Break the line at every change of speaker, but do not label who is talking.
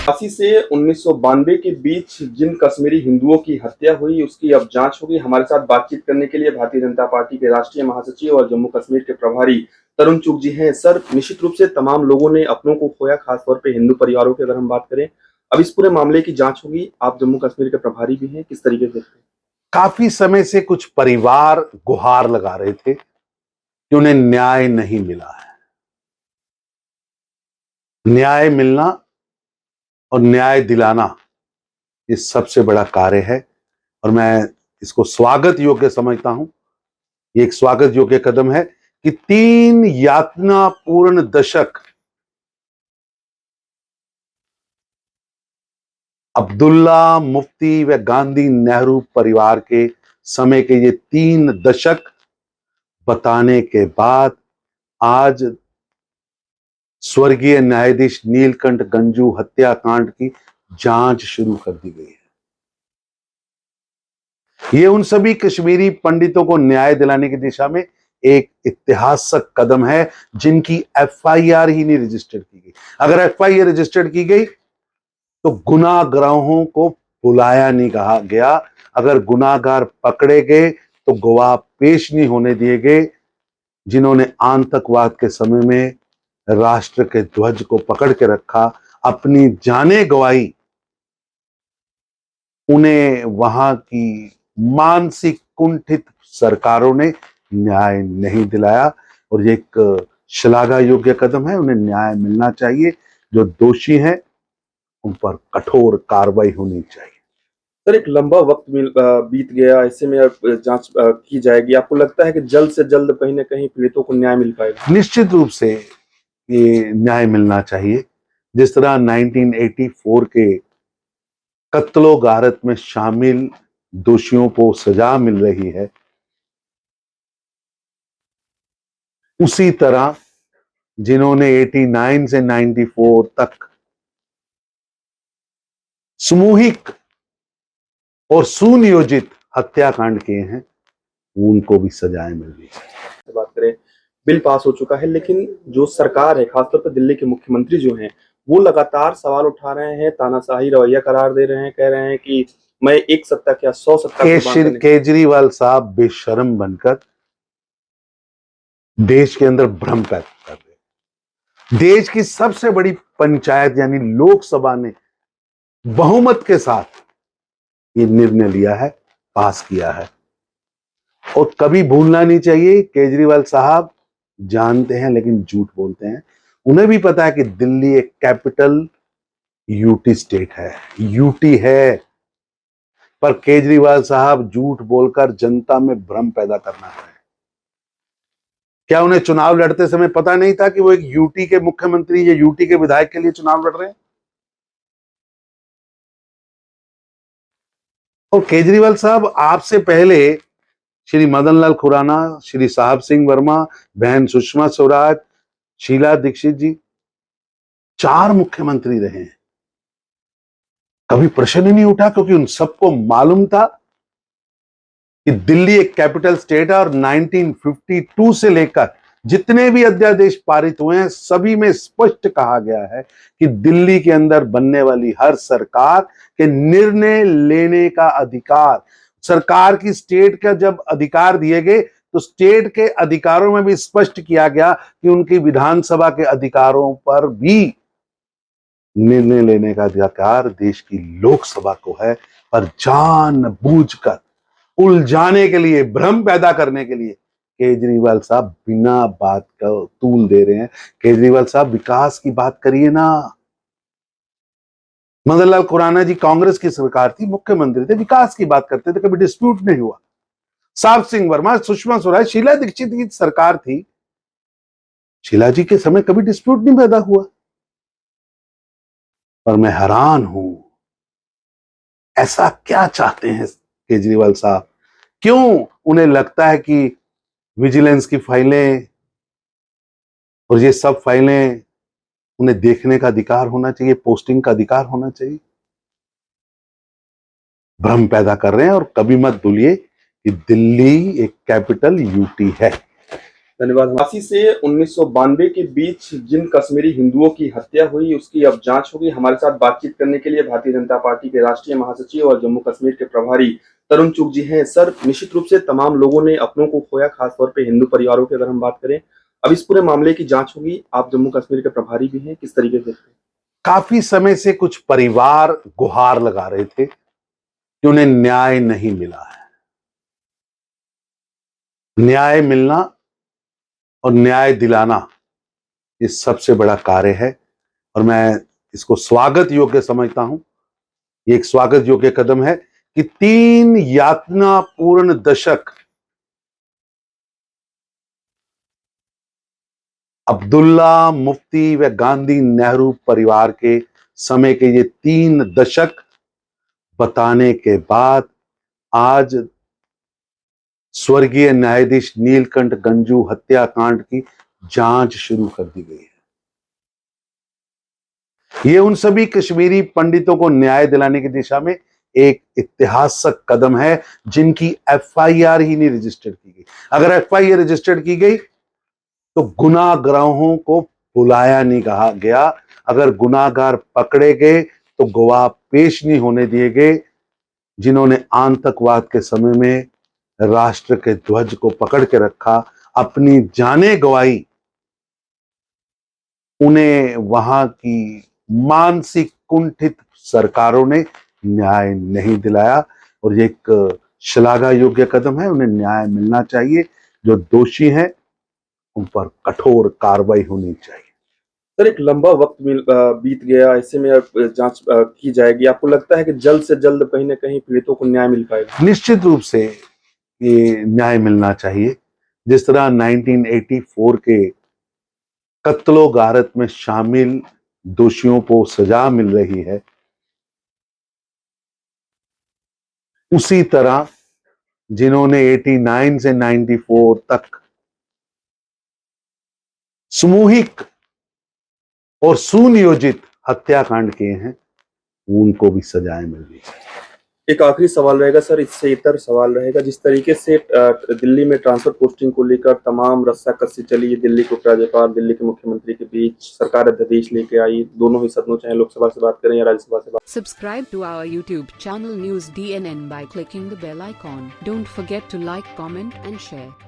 1982 से 1992 के बीच जिन कश्मीरी हिंदुओं की हत्या हुई उसकी अब जांच होगी। हमारे साथ बातचीत करने के लिए भारतीय जनता पार्टी के राष्ट्रीय महासचिव और जम्मू कश्मीर के प्रभारी तरुण चुग जी हैं। सर, निश्चित रूप से तमाम लोगों ने अपनों को खोया, खासतौर पे हिंदू परिवारों की अगर हम बात करें, अब इस पूरे मामले की जांच होगी। आप जम्मू कश्मीर के प्रभारी भी हैं, किस तरीके से देखते हैं?
काफी समय से कुछ परिवार गुहार लगा रहे थे कि उन्हें न्याय नहीं मिला है। न्याय मिलना और न्याय दिलाना ये सबसे बड़ा कार्य है और मैं इसको स्वागत योग्य समझता हूं। ये एक स्वागत योग्य कदम है कि 3 यातनापूर्ण दशक अब्दुल्ला, मुफ्ती व गांधी नेहरू परिवार के समय के ये 3 दशक बताने के बाद आज स्वर्गीय न्यायाधीश नीलकंठ गंजू हत्याकांड की जांच शुरू कर दी गई है। ये उन सभी कश्मीरी पंडितों को न्याय दिलाने की दिशा में एक ऐतिहासिक कदम है जिनकी एफआईआर ही नहीं रजिस्टर्ड की गई। अगर एफआईआर रजिस्टर्ड की गई तो गुनाहगारों को बुलाया नहीं कहा गया। अगर गुनाहगार पकड़े गए तो गवाह पेश नहीं होने दिए गए। जिन्होंने आतंकवाद के समय में राष्ट्र के ध्वज को पकड़ के रखा, अपनी जानें गवाई, उन्हें वहां की मानसिक कुंठित सरकारों ने न्याय नहीं दिलाया और ये एक श्लाघा योग्य कदम है। उन्हें न्याय मिलना चाहिए। जो दोषी हैं उन पर कठोर कार्रवाई होनी चाहिए।
सर, एक लंबा वक्त बीत गया, ऐसे में अब जांच की जाएगी। आपको लगता है कि जल्द से जल्द कहीं ना कहीं पीड़ितों को न्याय मिल पाएगा?
निश्चित रूप से ये न्याय मिलना चाहिए। जिस तरह 1984 के कत्लो गारत में शामिल दोषियों को सजा मिल रही है, उसी तरह जिन्होंने 89 से 94 तक सामूहिक और सुनियोजित हत्याकांड किए हैं, उनको भी सजाएं मिल रही है।
बात करें, बिल पास हो चुका है, लेकिन जो सरकार है, खासतौर पर दिल्ली के मुख्यमंत्री जो हैं, वो लगातार सवाल उठा रहे हैं, तानाशाही रवैया करार दे रहे हैं, कह रहे हैं कि मैं 1 सप्ताह क्या 100 सप्ताह कुर्बान करने।
केजरीवाल साहब बेशर्म बनकर देश के अंदर भ्रम पैदा कर रहे। देश की सबसे बड़ी पंचायत यानी लोकसभा ने बहुमत के साथ ये निर्णय लिया है, पास किया है। और कभी भूलना नहीं चाहिए, केजरीवाल साहब जानते हैं लेकिन झूठ बोलते हैं। उन्हें भी पता है कि दिल्ली एक कैपिटल यूटी स्टेट है, यूटी है, पर केजरीवाल साहब झूठ बोलकर जनता में भ्रम पैदा करना है। क्या उन्हें चुनाव लड़ते समय पता नहीं था कि वो एक यूटी के मुख्यमंत्री या यूटी के विधायक के लिए चुनाव लड़ रहे हैं? और केजरीवाल साहब आपसे पहले श्री मदन लाल खुराना, श्री साहब सिंह वर्मा, बहन सुषमा स्वराज, शीला दीक्षित जी 4 मुख्यमंत्री रहे हैं। कभी प्रश्न ही नहीं उठा क्योंकि उन सबको मालूम था कि दिल्ली एक कैपिटल स्टेट है और 1952 से लेकर जितने भी अध्यादेश पारित हुए हैं सभी में स्पष्ट कहा गया है कि दिल्ली के अंदर बनने वाली हर सरकार के निर्णय लेने का अधिकार, सरकार की स्टेट का जब अधिकार दिए गए तो स्टेट के अधिकारों में भी स्पष्ट किया गया कि उनकी विधानसभा के अधिकारों पर भी निर्णय लेने का अधिकार देश की लोकसभा को है। पर जानबूझकर उलझाने के लिए, भ्रम पैदा करने के लिए केजरीवाल साहब बिना बात का तूल दे रहे हैं। केजरीवाल साहब विकास की बात करिए ना। मदन लाल खुराना जी कांग्रेस की सरकार थी, मुख्यमंत्री थे, विकास की बात करते थे, कभी डिस्प्यूट नहीं हुआ। साहब सिंह वर्मा, सुषमा स्वराज, शीला दीक्षित की सरकार थी, शीला जी के समय कभी डिस्प्यूट नहीं पैदा हुआ। पर मैं हैरान हूं, ऐसा क्या चाहते हैं केजरीवाल साहब? क्यों उन्हें लगता है कि विजिलेंस की फाइलें और ये सब फाइलें उन्हें देखने का अधिकार होना चाहिए, पोस्टिंग का अधिकार होना चाहिए? भ्रम पैदा कर रहे हैं। और कभी मत भूलिए कि दिल्ली एक कैपिटल यूटी है।
धन्यवाद। 80 से 1992 के बीच जिन कश्मीरी हिंदुओं की हत्या हुई उसकी अब जांच होगी। हमारे साथ बातचीत करने के लिए भारतीय जनता पार्टी के राष्ट्रीय महासचिव और जम्मू कश्मीर के प्रभारी तरुण चुग जी हैं। सर, निश्चित रूप से तमाम लोगों ने अपनों को खोया, खासतौर पे हिंदू परिवारों की अगर हम बात करें, अब इस पूरे मामले की जांच होगी। आप जम्मू कश्मीर के प्रभारी भी हैं, किस तरीके से?
काफी समय से कुछ परिवार गुहार लगा रहे थे कि उन्हें न्याय नहीं मिला है। न्याय मिलना और न्याय दिलाना ये सबसे बड़ा कार्य है और मैं इसको स्वागत योग्य समझता हूं। ये एक स्वागत योग्य कदम है कि 3 यातनापूर्ण दशक अब्दुल्ला, मुफ्ती व गांधी नेहरू परिवार के समय के ये 3 दशक बताने के बाद आज स्वर्गीय न्यायाधीश नीलकंठ गंजू हत्याकांड की जांच शुरू कर दी गई है। ये उन सभी कश्मीरी पंडितों को न्याय दिलाने की दिशा में एक ऐतिहासिक कदम है जिनकी एफआईआर ही नहीं रजिस्टर्ड की गई। अगर एफआईआर रजिस्टर्ड की गई तो गुनाहगारों को बुलाया नहीं कहा गया। अगर गुनाहगार पकड़े गए तो गवाह पेश नहीं होने दिए गए। जिन्होंने आतंकवाद के समय में राष्ट्र के ध्वज को पकड़ के रखा, अपनी जानें गंवाई, उन्हें वहां की मानसिक कुंठित सरकारों ने न्याय नहीं दिलाया और ये एक श्लाघा योग्य कदम है। उन्हें न्याय मिलना चाहिए। जो दोषी हैं उन पर कठोर कार्रवाई होनी चाहिए।
सर, एक लंबा वक्त बीत गया, ऐसे में अब जांच की जाएगी। आपको लगता है कि जल्द से जल्द कहीं ना कहीं पीड़ितों को न्याय मिल पाएगा?
निश्चित रूप से ये न्याय मिलना चाहिए। जिस तरह 1984 के कत्लो गारत में शामिल दोषियों को सजा मिल रही है, उसी तरह जिन्होंने 89 से 94 तक सामूहिक और सुनियोजित हत्याकांड किए हैं, उनको भी सजाएं मिल रही है।
एक आखिरी सवाल रहेगा सर, इससे इतर सवाल रहेगा। जिस तरीके से दिल्ली में ट्रांसफर पोस्टिंग को लेकर तमाम रस्साकसी चली, दिल्ली के उपराज्यपाल, दिल्ली के मुख्यमंत्री के बीच सरकार अध्यादेश लेके आई, दोनों ही सदनों, चाहे लोकसभा से बात करें या राज्यसभा से बात।
Subscribe to our YouTube channel News DNN by clicking the bell icon. Don't forget to like, comment and share.